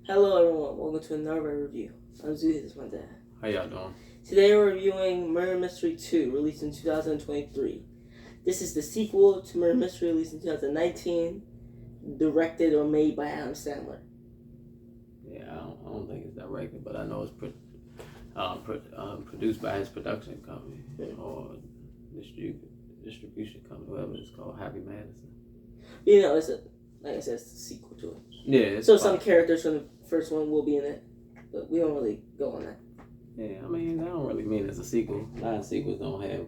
Hello everyone, welcome to another review. I'm Zuhi, this is my dad. How y'all doing? Today we're reviewing Murder Mystery 2, released in 2023. This is the sequel to Murder Mystery, released in 2019, directed or made by Adam Sandler. Yeah, I don't think it's directed, but I know it's produced by his production company or distribution company, whatever it's called, Happy Madison. You know, like I said, it's the sequel to it. Yeah. So some characters from the first one will be in it, but we don't really go on that. Yeah, I mean, that don't really mean it's a sequel. A lot of sequels don't have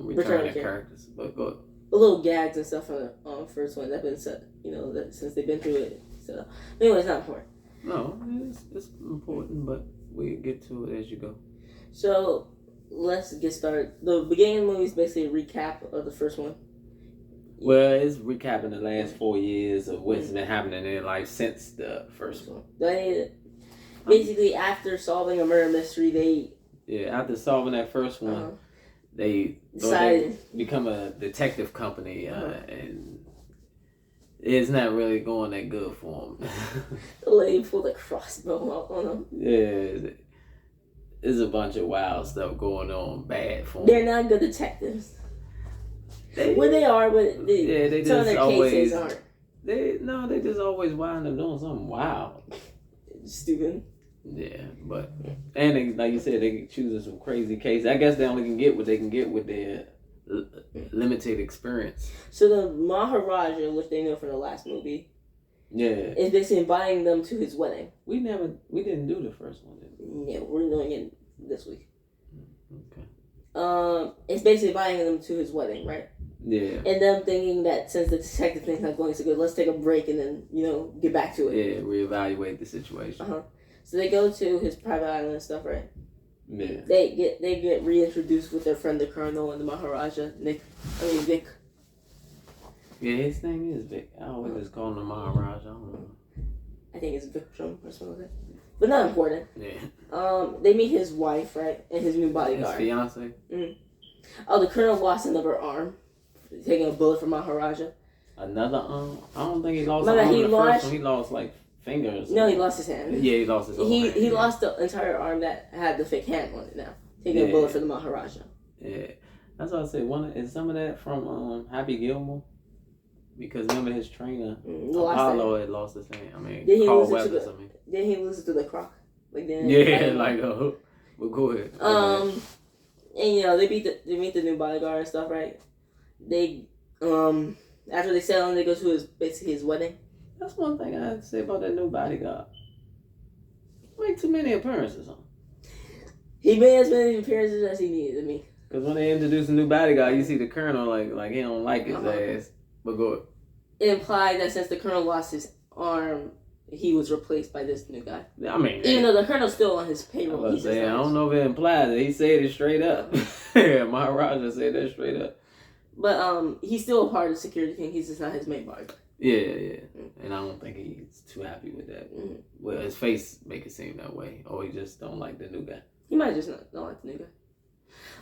returning characters, but go. The little gags and stuff from the first one that have been set, since they've been through it. So, anyway, it's not important. No, it's important, but we get to it as you go. So, let's get started. The beginning of the movie is basically a recap of the first one. Well, it's recapping the last 4 years of what's been happening in life since the first one. Basically, after solving a murder mystery, after solving that first one, they decided to become a detective company, and it's not really going that good for them. The lady pulled a crossbow out on them. Yeah, there's a bunch of wild stuff going on bad for them. They're not good detectives. They are, but they some of their cases aren't. They just always wind up doing something wild. Stupid. Yeah, and they, like you said, they choosing some crazy cases. I guess they only can get what they can get with their limited experience. So the Maharaja, which they know from the last movie, is basically inviting them to his wedding. We didn't do the first one, did we? Yeah, we're doing it this week. Okay. It's basically inviting them to his wedding, right? Yeah. And them thinking that since the detective thing's not going so good, let's take a break and then, get back to it. Yeah, reevaluate the situation. So they go to his private island and stuff, right? Yeah. They get reintroduced with their friend the Colonel and the Maharaja, Vic. Yeah, his name is Vic. I always just call him the Maharaja. I don't know. I think it's Vikram or something like that. But not important. Yeah. They meet his wife, right? And his new bodyguard. His fiance. Oh, the Colonel lost another arm. Taking a bullet from Maharaja. Another arm? I don't think he lost an arm in the first one. He lost, fingers. No, he lost his hand. Yeah, he lost his whole hand. He lost the entire arm that had the fake hand on it now. Taking a bullet for the Maharaja. Yeah. That's what I said. Is some of that from Happy Gilmore? Because remember his trainer, Apollo, had lost his hand. I mean, Carl Weathers, Then he loses to the croc. Like a hook. Well, go ahead. And they meet the new bodyguard and stuff, right? They after they settle, they go to his wedding. That's one thing I have to say about that new bodyguard. Too many appearances on. He made as many appearances as he needed. Because when they introduce a new bodyguard, you see the Colonel like he don't like his ass. But go ahead. It implied that since the Colonel lost his arm, he was replaced by this new guy. I mean, even though the Colonel's still on his payroll. I don't know if it implies it. He said it straight up. Yeah, Maharaja said that straight up. But he's still a part of the security thing. He's just not his main bodyguard. Yeah. And I don't think he's too happy with that. Well, his face make it seem that way. Or he just don't like the new guy. He might just not like the new guy.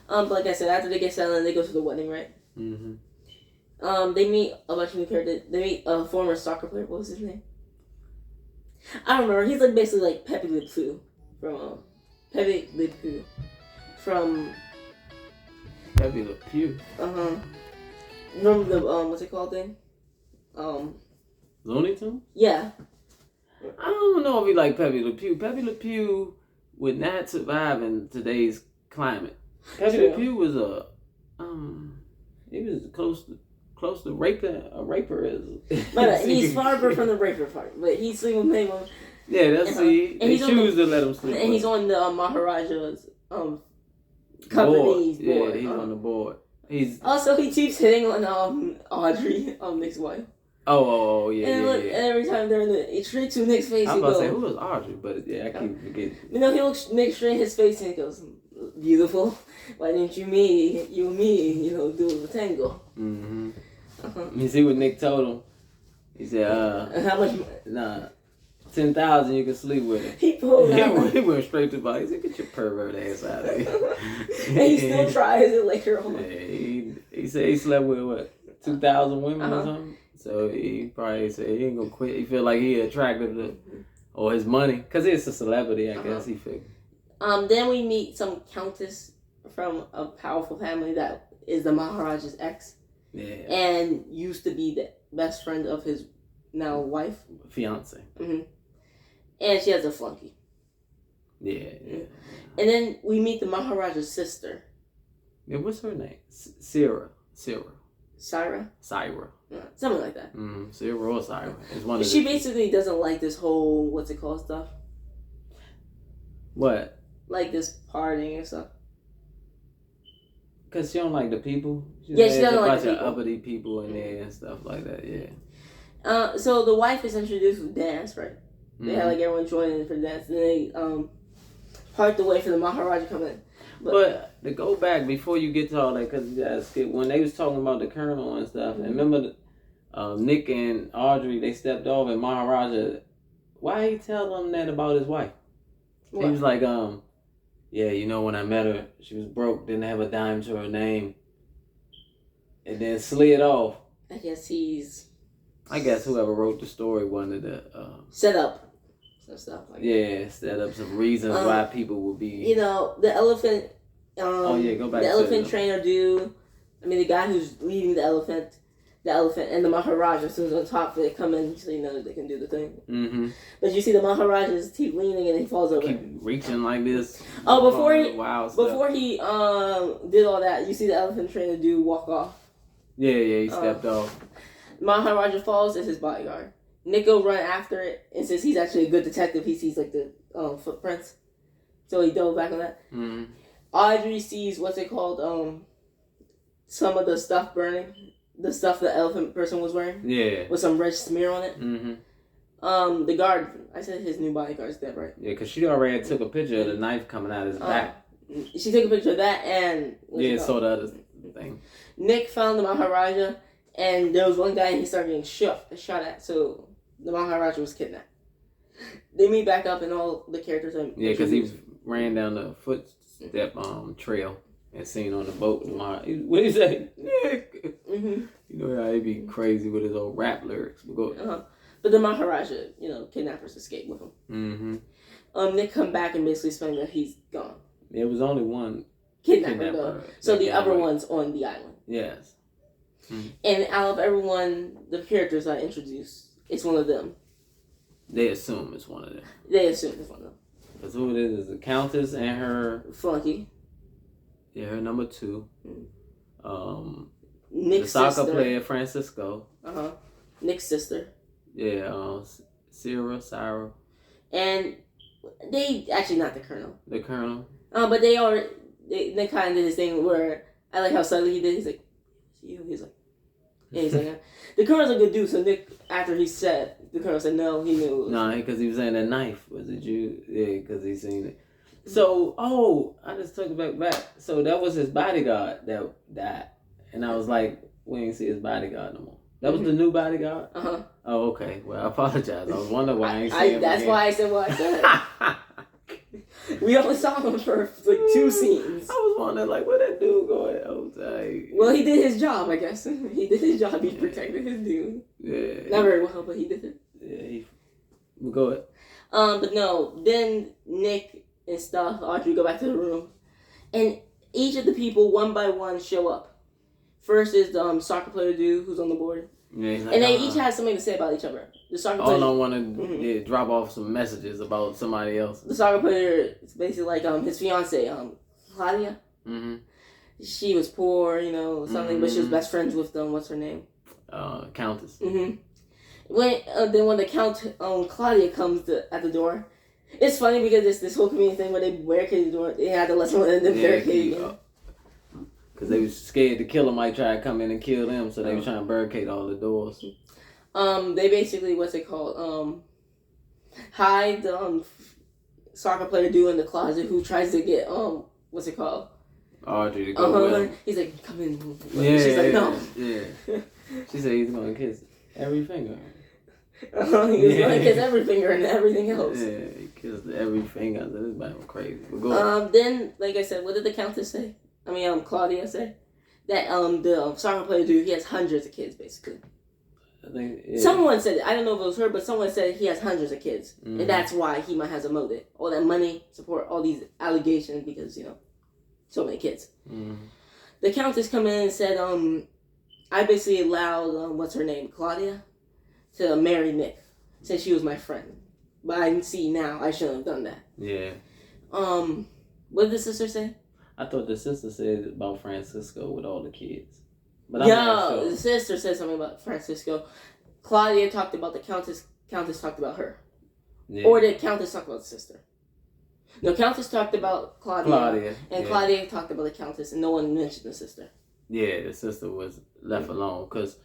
But like I said, after they get settled, they go to the wedding, right? They meet a bunch of new characters. They meet a former soccer player. What was his name? I don't remember. He's basically like Pepe Le Pew from Pepe Le Pew. Remember the what's it called thing? Looney Tunes? Yeah. I don't know if he like Pepe Le Pew. Pepe Le Pew would not survive in today's climate. Pepe Le Pew was he was close to a raper is. But he's far from the raper part. But he's sleeping with many women. Yeah, that's they choose to let him sleep. And he's on the Maharaja's company's board. Yeah, he's on the board. Also, he keeps hitting on Audrey, Nick's wife. Oh, yeah, and every time they're in the straight to Nick's face, I'm about to say, who was Audrey? But I keep forgetting. He looks Nick straight in his face and he goes, "Beautiful. Why didn't you and me, do the tango?" You see what Nick told him? He said, how much? 10,000 you can sleep with him. He pulled out. He went straight to the body. He said, "Get your pervert ass out of here." And he still tries it later on. Yeah, he said he slept with 2,000 women or something. So he probably said he ain't gonna quit. He feel like he attractive to Or his money, because he's a celebrity, I guess he figured. Then we meet some countess from a powerful family that is the Maharaja's ex. Yeah. And used to be the best friend of his now wife. Fiance. Mm-hmm. And she has a flunky. Yeah. And then we meet the Maharaja's sister. Yeah, what's her name? Syra. Syra? Yeah, something like that. Syra or Syra. It's one of she basically doesn't like this whole, what's it called, stuff. What? Like this partying and stuff. Because she don't like the people. She doesn't like the people. There's a bunch of uppity people in there and stuff like that, yeah. So the wife is introduced with dance, right? They had like everyone joining in for the dance. And they part the way for the Maharaja come in. But to go back before you get to all that, because when they was talking about the colonel and stuff, and remember Nick and Audrey, they stepped off, and Maharaja, why he tell them that about his wife? What? He was like, yeah, you know, when I met her, she was broke, didn't have a dime to her name, and then slid off. I guess whoever wrote the story wanted to set up some stuff like that. Yeah, set up some reasons why people would be. You know, the elephant. Go back. The elephant trainer dude. I mean, the guy who's leading the elephant, and the Maharaja, who's on top, they come in so you know that they can do the thing. Mm-hmm. But you see the Maharaja's keep leaning and he falls over. Keep reaching like this. Oh, before he did all that, you see the elephant trainer dude walk off. Yeah, he stepped off. Maharaja falls as his bodyguard. Nico run after it, and since he's actually a good detective, he sees like the footprints, so he dove back on that. Mm-hmm. Audrey sees what's it called, some of the stuff burning, the stuff the elephant person was wearing, with some red smear on it. Mm-hmm. The guard, I said his new bodyguard's dead, right? Yeah, because she already took a picture of the knife coming out of his back. She took a picture of that and saw the other thing. Nick found the Maharaja, and there was one guy and he started getting shot at, so the Maharaja was kidnapped. They meet back up and all the characters are... Yeah, because he ran down the footstep trail and seen on the boat. What do you say? Nick! Mm-hmm. You know how he be crazy with his old rap lyrics. But the Maharaja, kidnappers escape with him. Mm-hmm. Nick come back and basically explain that he's gone. There was only one kidnapper. So the other one's on the island. Yes. Mm-hmm. And out of everyone, the characters I introduced, it's one of them. They assume it's one of them. Because who it is the Countess and her... Flunky. Yeah, her number 2. Mm-hmm. Nick's the soccer sister. player, Francisco. Nick's sister. Yeah, Syra. And they... Actually, not the Colonel. The Colonel. But they kind of did this thing where... I like how suddenly he did. He's like... He's like... Yeah, he's like... The Colonel's a good dude, so Nick, after he said... The Colonel said no, he knew. No, because he was saying that knife. Was it you? Yeah, because he seen it. So, I just took it back. So that was his bodyguard that died. And I was like, we ain't see his bodyguard no more. That was the new bodyguard? Uh-huh. Oh, okay. Well, I apologize. I was wondering why I ain't see him That's again. why I said what I said. We only saw him for like 2 scenes. I was wondering, like, where that dude going? Well, he did his job, I guess. He did his job. He protected his dude. Yeah. Not very well, but he did it. Yeah, we'll go ahead. But no, then Nick and stuff, Audrey go back to the room. And each of the people, one by one, show up. First is the soccer player dude who's on the board. Yeah, he's like, and they each have something to say about each other. The soccer player... All I want to drop off some messages about somebody else. The soccer player is basically like his fiance, Claudia. Mm-hmm. She was poor, something, but she was best friends with what's her name? Countess. Mm-hmm. Then when the Count Claudia comes at the door, it's funny because it's this whole community thing where they barricade the door. They had to let someone in the barricade. Because they was scared the killer might try to come in and kill them, so they were trying to barricade all the doors. They basically, hide the soccer player dude in the closet who tries to get Audrey to go with him. He's like, come in. Yeah, she's like, no. Yeah. She said he's going to kiss every finger. He was going to kiss every finger and everything else. Yeah, he kissed every finger. This man was crazy. Then, like I said, what did the Countess say? Claudia say? That the soccer player dude, he has hundreds of kids, basically. I think someone said it. I don't know if it was her, but someone said he has hundreds of kids, and that's why he might have a motive. All that money, support, all these allegations because so many kids. The Countess come in and said, I basically allowed what's her name, Claudia, to marry Nick since she was my friend. But I can see now I shouldn't have done that. Yeah. What did the sister say? I thought the sister said about Francisco with all the kids. But the sister said something about Francisco. Claudia talked about the Countess. Countess talked about her. Yeah. Or did Countess talk about the sister? No, Countess talked about Claudia. And Claudia talked about the Countess, and no one mentioned the sister. Yeah, the sister was left alone because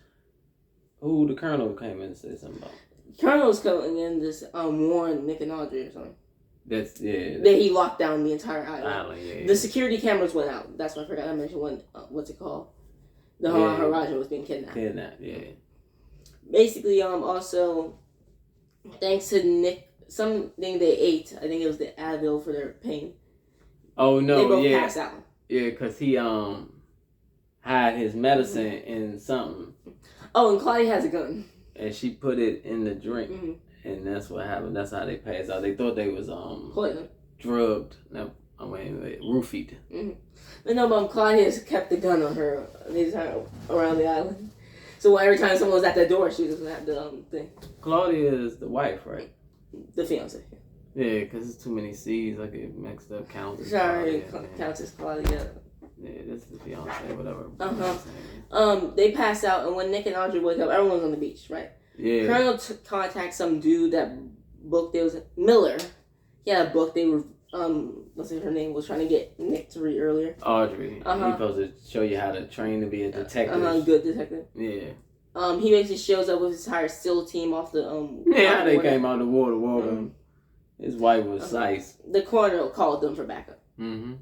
the Colonel came in and said something about. Colonel's coming in this warned Nick and Audrey or something. That he locked down the entire island. Yeah. The security cameras went out. That's what I forgot. I mentioned one. What's it called? The Maharaja was being kidnapped. Basically, also, thanks to Nick, something they ate. I think it was the Advil for their pain. Oh no! They both passed out. Yeah, because he had his medicine in something. Oh, and Claudia has a gun. And she put it in the drink, and that's what happened. That's how they passed out. They thought they was drugged. No, roofied. But no, Claudia kept the gun on her around the island. So every time someone was at the door, she was gonna have the thing. Claudia is the wife, right? The fiance. Yeah, because it's too many C's. I get mixed up. Countess. Sorry, Countess Claudia. Yeah, this is the fiance, whatever. They passed out, and when Nick and Audrey wake up, everyone's on the beach, right? Yeah. Colonel contacts some dude that booked. It was Miller. He had a book. They were what's her name? Was trying to get Nick to read earlier. Audrey. He's supposed to show you how to train to be a detective. Good detective. Yeah. He basically shows up with his entire SEAL team off the Yeah, they came out of the water. His wife was nice. The coroner called them for backup. I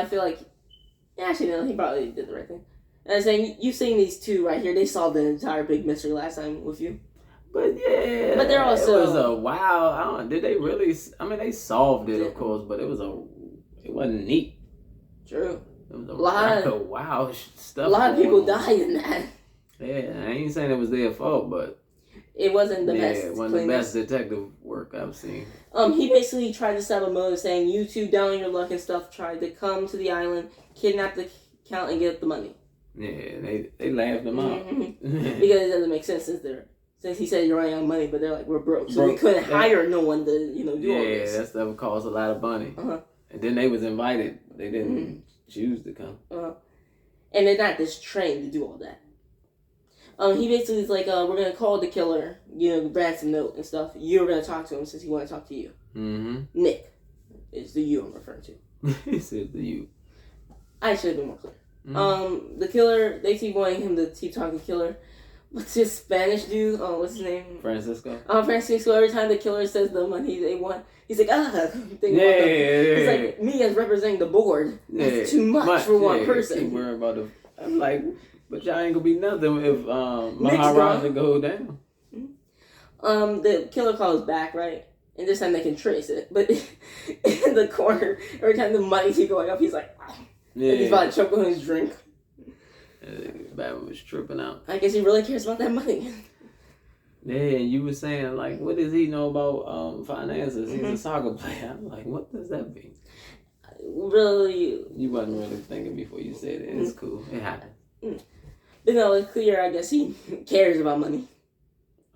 feel like. Actually, no, he probably did the right thing. And I'm saying, you've seen these two right here. They solved the entire big mystery last time with you. But yeah. But they're also. It was a wow. Did they really? I mean, they solved it, of course, but it wasn't neat. True. It was a lot of wow stuff. A lot of people died in that. Yeah, I ain't saying it was their fault, but. It wasn't the best. Yeah, it wasn't the best detective work I've seen. He basically tried to set up a motive saying, you two, down on your luck and stuff, tried to come to the island, kidnap the Count, and get the money. Yeah, they laughed him out. Because it doesn't make sense since he said you're running out of money, but they're like, we're broke. So we couldn't hire no one to, do all this. Yeah, that stuff costs a lot of money. And then they was invited. They didn't choose to come. And they're not just trained to do all that. He basically is like, we're going to call the killer, ransom note and stuff. You're going to talk to him since he want to talk to you. Nick is the you I'm referring to. He said the you. I should have been more clear. The killer, they keep wanting him to keep talking to the killer. What's his Spanish dude? What's his name? Francisco. Francisco. Every time the killer says the money they want, he's like, He's like, me as representing the board. That's too much for one person. Keep worrying about I'm like, but y'all ain't gonna be nothing if Maharaja go down. The killer calls back, right? And this time they can trace it. But in the corner, every time the money keep going up, he's like, and he's about to choke on his drink. Batman was tripping out. I guess he really cares about that money. Yeah, and you were saying, like, what does he know about finances? He's a soccer player. I'm like, what does that mean? Really? You wasn't really thinking before you said it. It's cool. It happened. But no, it's clear, I guess he cares about money.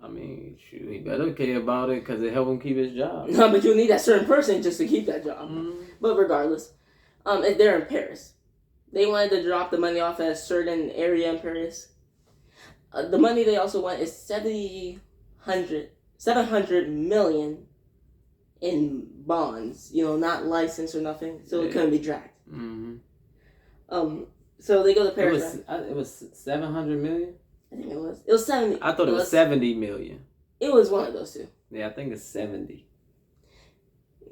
I mean, shoot, he better care about it because it helped him keep his job. No, but you'll need that certain person just to keep that job. But regardless, they're in Paris. They wanted to drop the money off at a certain area in Paris. The money they also want is 700 million in bonds. Not licensed or nothing, so it couldn't be dragged. So they go to Paris. It was 700 million. I think it was. It was 70. I thought it was 70 million. It was one of those two. Yeah, I think it's 70.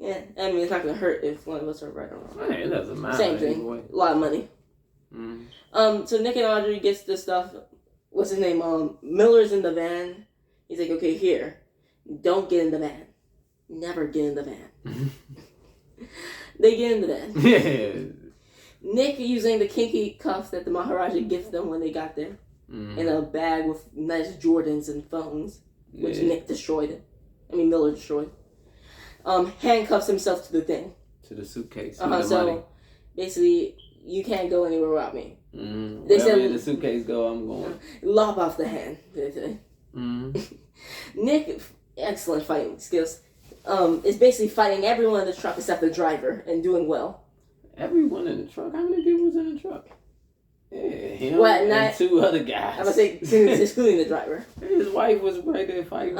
Yeah, I mean, it's not going to hurt if one of us are right or wrong. Hey, it doesn't matter. Same thing. Anyway. A lot of money. So Nick and Audrey gets the stuff. What's his name? Miller's in the van. He's like, okay, here. Don't get in the van. Never get in the van. They get in the van. Yeah. Nick using the kinky cuffs that the Maharaja gifted them when they got there. in a bag with nice Jordans and phones, which Nick destroyed. Miller destroyed. Handcuffs himself to the thing. To the suitcase. So money. Basically, you can't go anywhere without me. They said, where the suitcase go, I'm going. Lop off the hand. Nick, excellent fighting skills. Is basically fighting everyone in the truck except the driver and doing well. Everyone in the truck? How many people was in the truck? Yeah, him and two other guys. I was say excluding the driver. His wife was right there fighting.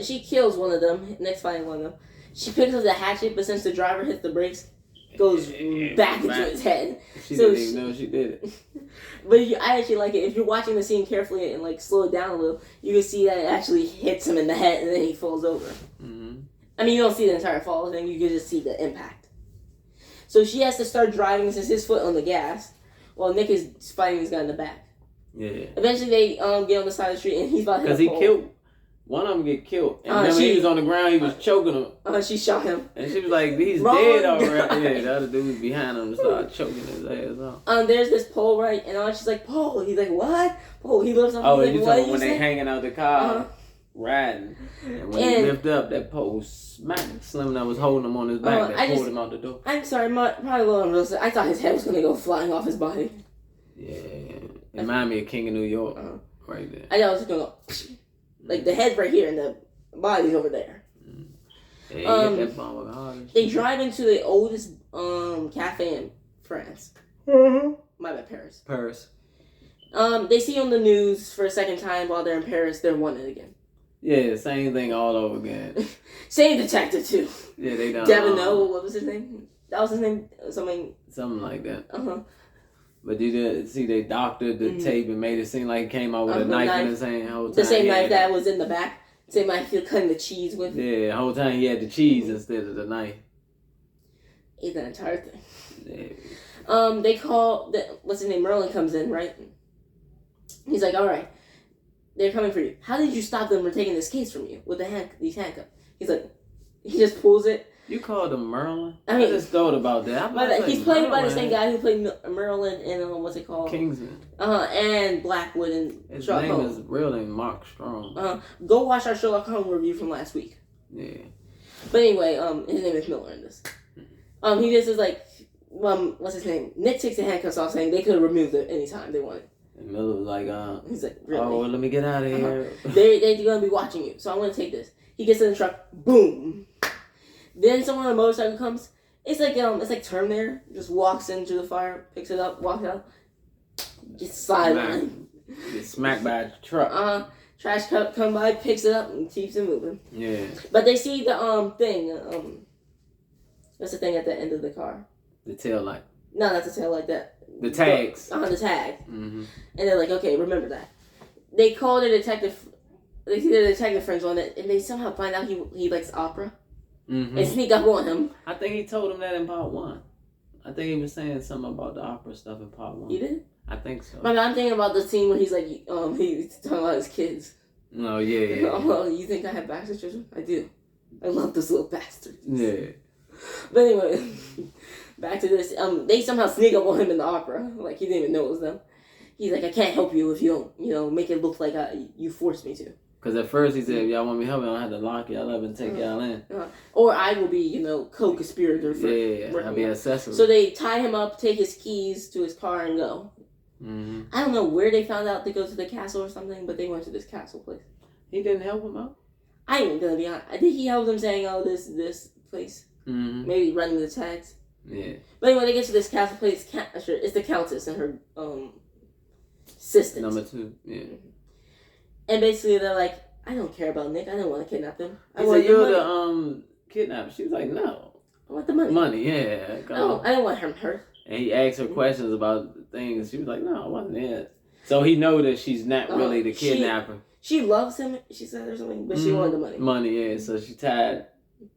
She kills one of them. Next fighting one of them. She picks up the hatchet, but since the driver hits the brakes, goes back into his head. She didn't even know she did it. But I actually like it. If you're watching the scene carefully and slow it down a little, you can see that it actually hits him in the head and then he falls over. You don't see the entire fall thing. You can just see the impact. So she has to start driving since his foot on the gas, while Nick is fighting his guy in the back. Yeah. Eventually, they get on the side of the street and he's about to hit a pole. Killed. One of them get killed. And remember, he was on the ground, he was choking him. She shot him. And she was like, he's dead already. Yeah, the other dude was behind him and started choking his ass off. There's this pole, right? And she's like, pole. He's like, what? Pole. He lifts up. Oh, you talking when they hanging out the car, riding. And when he lifted up, that pole smacked Slim that was holding him on his back that pulled him out the door. I'm sorry, probably a little I thought his head was going to go flying off his body. Yeah. It reminded me of King of New York. Right there. I thought it was going to go, the head's right here and the body's over there. They drive into the oldest cafe in France. My bad, Paris. They see on the news for a second time while they're in Paris, they're wanted again. Yeah, same thing all over again. Same detective too. Yeah, they done. Devino, what was his name? That was his name. Something like that. But you did see they doctored the tape and made it seem like he came out with a knife in his hand the whole time. The same knife that was in the back. Same knife he was cutting the cheese with. Yeah, the whole time he had the cheese instead of the knife. Ate that entire thing. Yeah. They call what's his name? Merlin comes in, right? He's like, all right, they're coming for you. How did you stop them from taking this case from you with these handcuffs? He's like, he just pulls it. You called him Merlin? I just thought about that. He's played by the same guy who played Merlin in what's it called? Kingsman. And Blackwood and his Sherlock name Holmes. is real name Mark Strong. Go watch our Sherlock Holmes review from last week. Yeah. But anyway, his name is Miller in this. He just is like, what's his name? Nick takes the handcuffs off, saying they could have removed it anytime they wanted. And Miller was like, he's like, really? Oh, let me get out of here. They're gonna be watching you, so I'm gonna take this. He gets in the truck, boom. Then someone on a motorcycle comes. It's like Terminator. Just walks into the fire, picks it up, walks out. Just sideline. Get smacked by a truck. Trash truck come by, picks it up, and keeps it moving. Yeah. But they see the thing. What's the thing at the end of the car? The tail light. No, not the tail light. The tags. The tag. Mm-hmm. And they're like, okay, remember that. They call the detective. They see the detective friends on it, and they somehow find out he likes opera. Mm-hmm. And sneak up on him. I think he told him that in part 1. I think he was saying something about the opera stuff in part 1. You did? I think so. I'm thinking about the scene where he's like, he's talking about his kids. Oh, yeah. Oh, you think I have bastard children? I do. I love those little bastards. Yeah. But anyway, back to this. They somehow sneak up on him in the opera. Like, he didn't even know it was them. He's like, I can't help you if you don't, make it look like you forced me to. Because at first he said, if y'all want me to help, I don't have to lock y'all up and take y'all in. Or I will be, co-conspirator for I'll be accessory. So they tie him up, take his keys to his car, and go. Mm-hmm. I don't know where they found out to go to the castle or something, but they went to this castle place. He didn't help him out? I ain't gonna be honest. I think he helped them saying, this place. Mm-hmm. Maybe running the tags. Yeah. But anyway, they get to this castle place. It's the Countess and her assistant. Number 2, yeah. And basically, they're like, I don't care about Nick. I don't want to kidnap him. He said, you're the kidnapper. She was like, no. I want the money. Money, yeah. No, I don't want him hurt. And he asked her questions about things. She was like, no, I wasn't it. So he know that she's not really the kidnapper. She loves him, she said, or something, but she wanted the money. Money, yeah. So she tied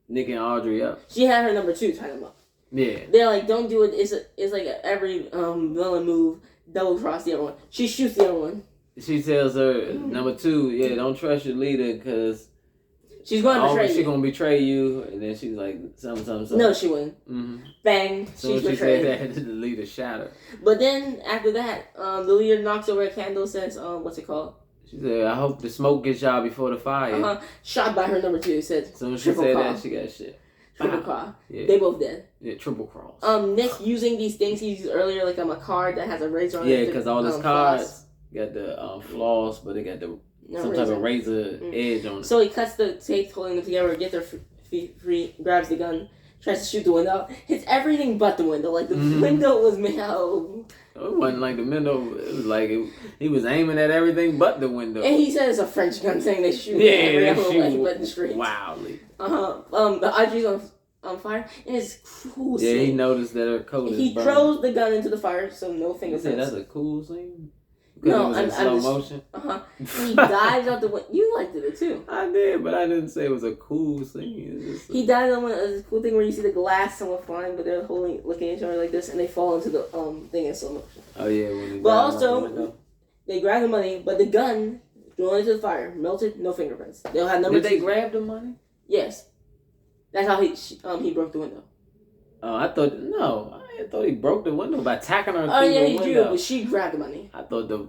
Nick and Audrey up. She had her number 2 tie them up. Yeah. They're like, don't do it. It's like every villain move, double cross the other one. She shoots the other one. She tells her, number 2, don't trust your leader because She's going to betray you. She's going to betray you, and then she's like, something. No, she wouldn't. Bang, so she's betrayed. She said that, the leader shattered. But then, after that, the leader knocks over a candle, says, what's it called? She said, I hope the smoke gets y'all before the fire. Shot by her number 2, said, so when she said that, she got shit. Triple cross. Yeah. They both dead. Yeah, triple cross. Nick using these things he used earlier, like a card that has a razor on it. Yeah, because all his cards got the floss, but they got some type of razor edge on it. So he cuts the tape holding them together, gets their feet free, grabs the gun, tries to shoot the window, hits everything but the window. Like the window was made out. It wasn't like the window. It was like he was aiming at everything but the window. And he said it's a French gun, saying they shoot every other way but the street. Wildly. The Audrey's on fire, and it's cool. Yeah, scene. He noticed that her coat is He burning. throws the gun into the fire, so no fingerprints. That's a cool scene. No, I'm slow motion. He dives out the window. You liked it too. I did, but I didn't say it was a cool scene. He dives on a cool thing where you see the glass, someone flying, but they're looking at each other like this, and they fall into the thing in slow motion. Oh yeah, when but also they grab the money, but the gun thrown into the fire, melted, no fingerprints. They'll have number. Did they grab the money? Yes, that's how he broke the window. Oh, I thought he broke the window by tacking her through the window. Oh yeah, he drew, but she grabbed the money. I thought the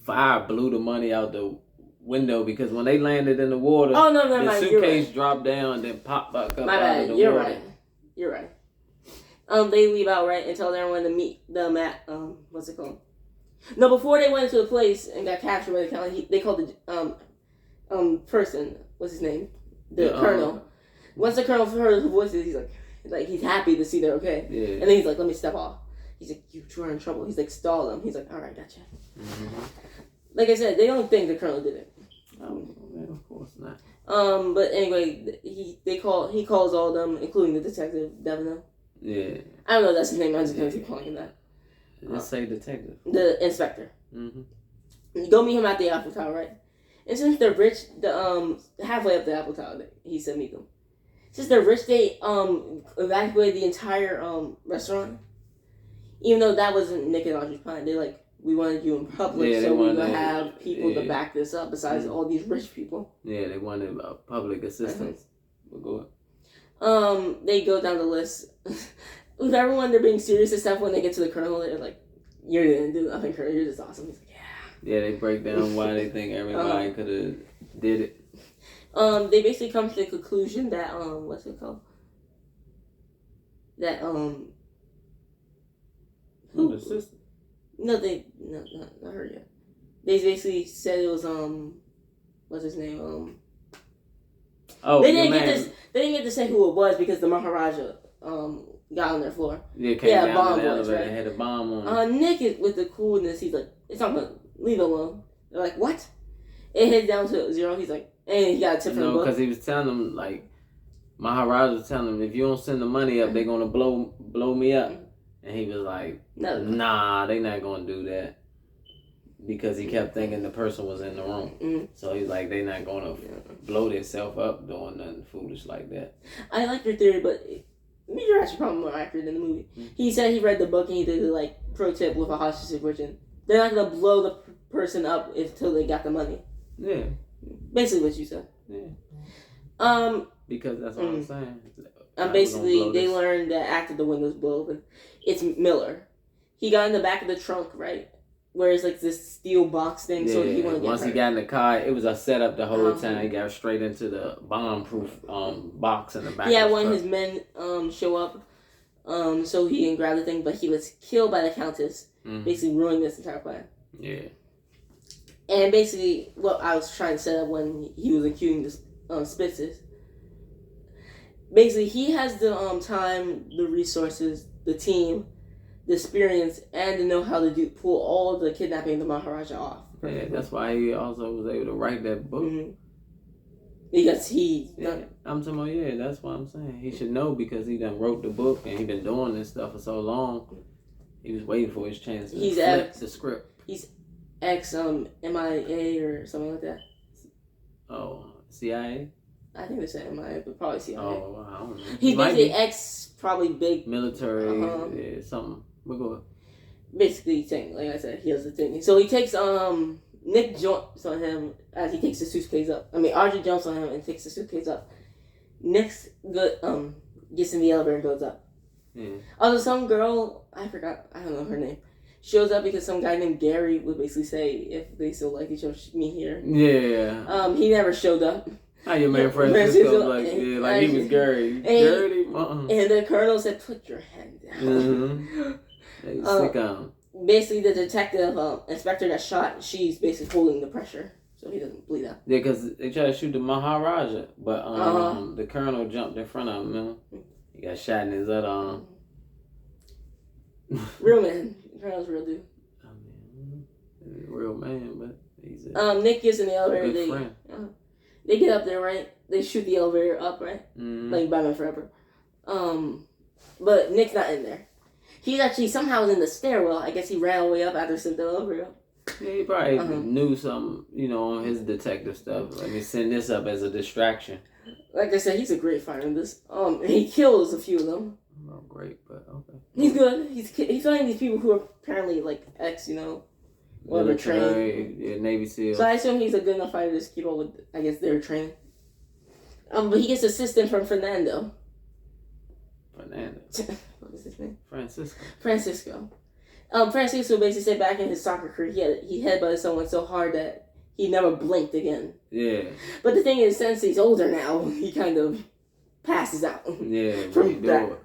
fire blew the money out the window because when they landed in the water, the suitcase dropped down and then popped back up. My bad. You're right. You're right. They leave out right and tell everyone to meet the what's it called? No, before they went into the place and got captured by the county, they called the person. What's his name? The colonel. Once the colonel heard the voices, he's like he's happy to see they're okay. Yeah. And then he's like, let me step off. He's like, you two are in trouble. He's like, stall them. He's like, all right, gotcha. Mm-hmm. Like I said, they don't think the colonel did it. Oh, man, of course not. But anyway, he calls all of them, including the detective, Devino. Yeah. I don't know if that's his name. I'm just going to keep calling him that. Let's say detective. The inspector. Mm-hmm. You go meet him at the Apple Tower, right? And since they're rich, halfway up the Apple Tower, he said meet them. Since they're rich, they evacuated the entire restaurant. Even though that wasn't Nick and Audrey's plan, they we wanted you in public, so we would have people to back this up. Besides all these rich people. Yeah, they wanted public assistance. We'll go. They go down the list. With everyone, they're being serious except when they get to the colonel. They're like, "You didn't do nothing, Colonel. You're just awesome." He's like, "Yeah." Yeah, they break down why they think everybody could have did it. They basically come to the conclusion that what's it called? That who the sister? No, not her yet. They basically said it was what's his name? They didn't get to say who it was because the Maharaja got on their floor. Yeah, bomb boys, right? They had a bomb on. Nick is with the coolness. He's like, it's not gonna leave it alone. They're like, what? It hit down to 0. He's like, and he got a tip from the book. No, because he was telling them Maharaja was telling them if you don't send the money up, they're gonna blow me up. And he was like, nah, they not gonna do that. Because he kept thinking the person was in the room. Mm-hmm. So he's like, they not gonna blow themselves up doing nothing foolish like that. I like your theory, but you're actually probably more accurate than the movie. Mm-hmm. He said he read the book and he did pro tip with a hostage situation. They're not gonna blow the person up until they got the money. Yeah. Basically what you said. Yeah. Because that's what I'm saying. Basically, they learned that after the windows blow open, it's Miller. He got in the back of the trunk, right? Where it's this steel box thing, so he wanted to get once he got in the car, it was a setup the whole time. He got straight into the bomb-proof box in the back. Yeah, when his men show up, so he can grab the thing, but he was killed by the Countess, basically ruining this entire plan. Yeah. And basically, what I was trying to set up when he was accusing the Spitzes. Basically, he has the time, the resources, the team, the experience, and to know how to pull all the kidnapping of the Maharaja off. Yeah, that's why he also was able to write that book. Mm-hmm. Because I'm talking about, that's what I'm saying. He should know because he done wrote the book and he been doing this stuff for so long. He was waiting for his chance to flip the script. He's MIA or something like that. Oh, CIA? I think they said MIA, but probably CIA. Oh, I don't know. He's basically probably big military, something. We'll go. Basically, thing like I said, he has the thing. So he takes Nick jumps on him as he takes the suitcase up. Audrey jumps on him and takes the suitcase up. Nick's good. Gets in the elevator and goes up. Yeah. Although some girl, I don't know her name, shows up because some guy named Gary would basically say if they still like each other, meet here. Yeah. He never showed up. How your man Francisco like he was Gary. Gary. And the colonel said, "Put your hand down." Sick on. Basically, the detective, inspector that shot, she's basically holding the pressure so he doesn't bleed out. Yeah, because they tried to shoot the Maharaja, but the colonel jumped in front of him. Remember? He got shot in his other arm. Real man. The colonel's real dude. Real man, but he's Nick gets in the elevator. They get up there, right? They shoot the elevator up, right? Like Batman Forever. But Nick's not in there. He's actually somehow in the stairwell. I guess he ran all the way up after sent the elevator up. Yeah, he probably knew something, on his detective stuff. Let me send this up as a distraction. Like I said, he's a great fighter in this. He kills a few of them. Not great, but okay. He's good. He's fighting these people who are apparently like whatever trained. Yeah, Navy SEAL. So I assume he's a good enough fighter to keep up with, I guess, their training. But he gets assistance from Fernando. What is his name? Francisco. Francisco basically said back in his soccer career, he headbutted someone so hard that he never blinked again. Yeah. But the thing is, since he's older now, he kind of passes out. Yeah. From that.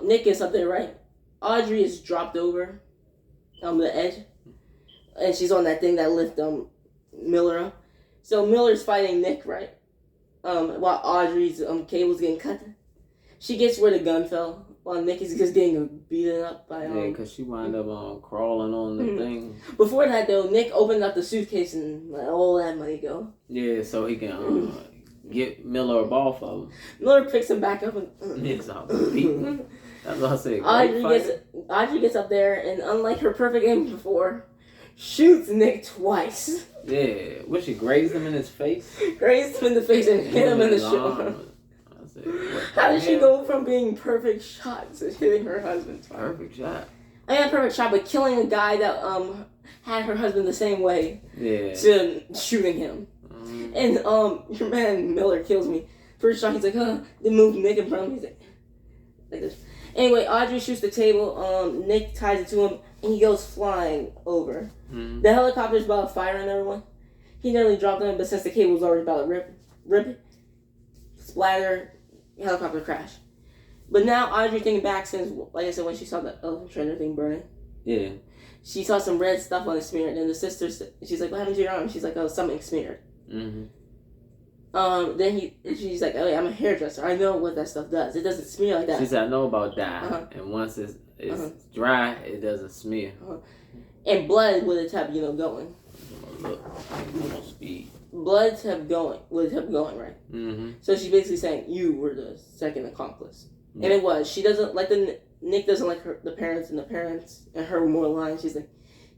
Nick gets up there, right? Audrey is dropped over the edge, and she's on that thing that lift Miller up. So Miller's fighting Nick, right? While Audrey's cable's getting cut. She gets where the gun fell, while Nick is just getting beaten up by yeah, because she wound up crawling on the thing. Before that, though, Nick opened up the suitcase and let all that money go. Yeah, so he can get Miller off of him. Miller picks him back up and Nick's out beating. That's what I said. Audrey gets up there and, unlike her perfect aim before, shoots Nick twice. Yeah, she grazed him in his face? Grazed him in the face and hit him in the shoulder. How did she go from being perfect shot to hitting her husband twice? Perfect shot. Perfect shot, but killing a guy that had her husband the same way. Yeah. To shooting him. And your man Miller kills me. First shot, he's like, they moved Nick in front of him. He's like this. Anyway, Audrey shoots the table. Nick ties it to him, and he goes flying over. The helicopter's about to fire on everyone. He nearly dropped him, but since the cable was already about to rip, splatter, helicopter crash. But now Audrey thinking back since, like I said, when she saw the elephant trainer thing burning. Yeah. She saw some red stuff on it smeared, and the sister, she's like, "What happened to your arm?" She's like, "Oh, something smeared." Then she's like, "Oh yeah, I'm a hairdresser. I know what that stuff does. It doesn't smear like that." She said, "I know about dye, and once it's dry, it doesn't smear." And blood would have kept going. Look, speed. Blood would have kept going, right? So she's basically saying you were the second accomplice, and it was. She doesn't like Nick doesn't like the parents and her were more aligned. She's like,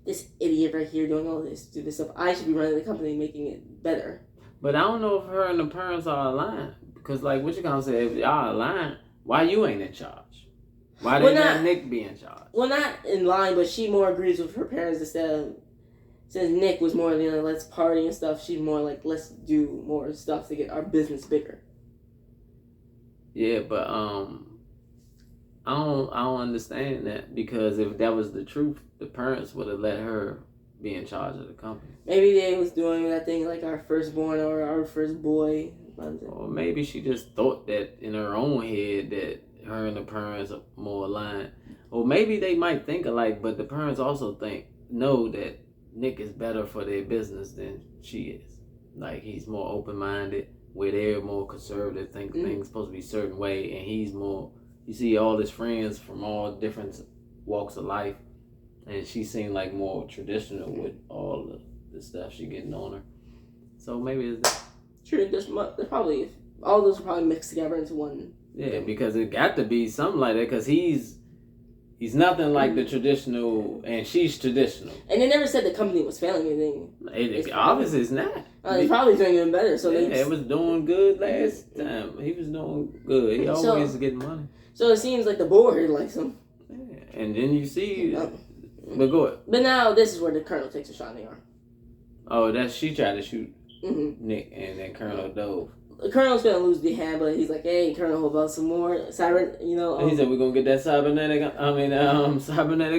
this idiot right here doing all this, do this stuff. I should be running the company, making it better. But I don't know if her and the parents are aligned. Because, like, what you gonna say? If y'all aligned, why you ain't in charge? Why didn't let Nick be in charge? Well, not in line, but she more agrees with her parents instead of... Since Nick was more, let's party and stuff, she's more like, let's do more stuff to get our business bigger. Yeah, but, I don't understand that. Because if that was the truth, the parents would have let her be in charge of the company. Maybe they was doing that thing like our firstborn or our first boy. Or maybe she just thought that in her own head that her and the parents are more aligned. Or maybe they might think alike, but the parents also know that Nick is better for their business than she is. Like, he's more open-minded, where they're more conservative, think things supposed to be a certain way, and he's more... You see all his friends from all different walks of life, and she seemed like more traditional with all the stuff she getting on her. So maybe it's that. True, there's probably... All those are probably mixed together into one. Yeah, because it got to be something like that, because he's nothing like the traditional, and she's traditional. And they never said the company was failing anything. It obviously it's not. It's probably doing even better. So it was doing good last time. He was doing good. He always getting money. So it seems like the board likes him. Yeah. And then you see But go ahead. But now this is where the Colonel takes a shot in the arm. Oh, she tried to shoot Nick, and then Colonel dove. The Colonel's gonna lose the hand, but he's like, "Hey, Colonel, what about some more cyber? You know." He said, "We're gonna get that cybernetic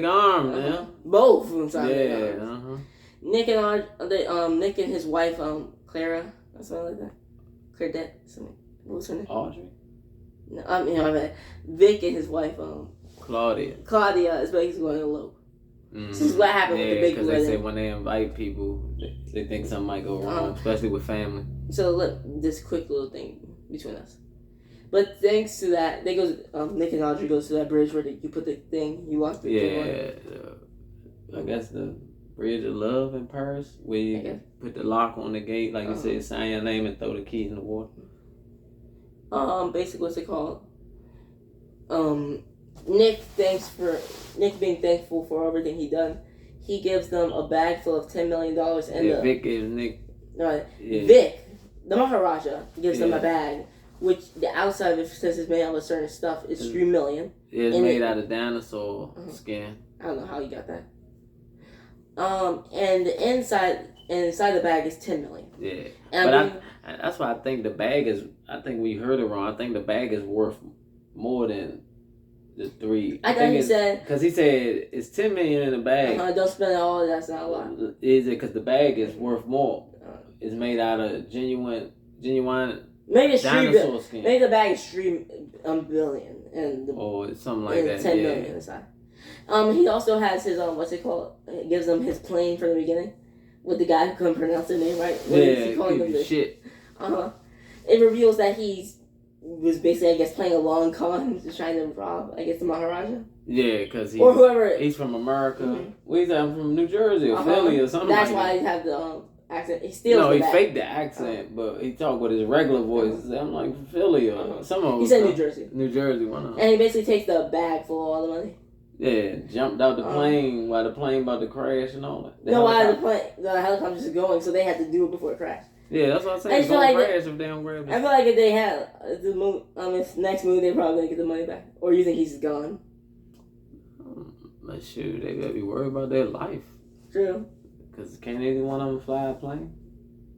arm, man." Both of them cybernetic arms. Nick and his wife, Clara, or something like that. Claudette, something. What was her name? Audrey. No, I mean, Vic and his wife, Claudia is basically going to elope. This is what happened with the big because they say when they invite people, they think something might go wrong, especially with family. So look, this quick little thing between us. But thanks to that, they go. Nick and Audrey goes to that bridge where you put the thing, you lock the thing on. I guess the Bridge of Love in Paris, where you put the lock on the gate, like you said, sign your name and throw the key in the water. Basically, what's it called? Nick being thankful for everything he done. He gives them a bag full of $10 million, and Vic gives Nick. Vic, the Maharaja, gives them a bag, which the outside of it, since it's made out of certain stuff, is $3 million. It's made out of dinosaur skin. I don't know how he got that. And the inside the bag is $10 million. Yeah, but that's why I think the bag is. I think we heard it wrong. I think the bag is worth more than the $3. I thought he said because he said it's $10 million in the bag. Don't spend it all. That's not a lot. Is it because the bag is worth more? It's made out of genuine. Maybe it's dinosaur skin. Maybe the bag is $3 billion and it's something like that. $10 million inside. He also has his what's it called? He gives them his plane from the beginning with the guy who couldn't pronounce their name right. Shit. It reveals that he was basically, I guess, playing a long con, just trying to rob, I guess, the Maharaja. Yeah, because or whoever. He's from America. Well, he's from New Jersey or Philly or something. That's like why that. he had the accent. He steals he faked the accent, but he talked with his regular voice. I'm like from Philly or some of them. He said New Jersey. New Jersey, why not? And he basically takes the bag full of all the money. Yeah, jumped out the plane while the plane about to crash and all that. The helicopter's just going, so they had to do it before it crashed. Yeah, that's what I'm saying. It's gonna crash if they don't grab it. I feel like if they had the movie, his next movie, they're probably gonna get the money back. Or you think he's gone? But shoot, they better be worried about their life. True. Because can't either one of them fly a plane?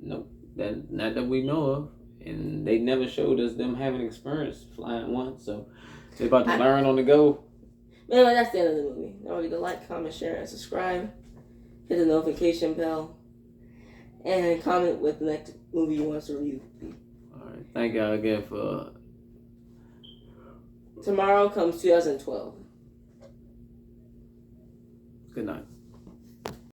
Nope. Not that we know of. And they never showed us them having experience flying one. So they're about to learn on the go. Anyway, that's the end of the movie. Don't forget to like, comment, share, and subscribe. Hit the notification bell. And comment what the next movie you want us to review. Alright. Thank y'all again for... Tomorrow comes 2012. Good night.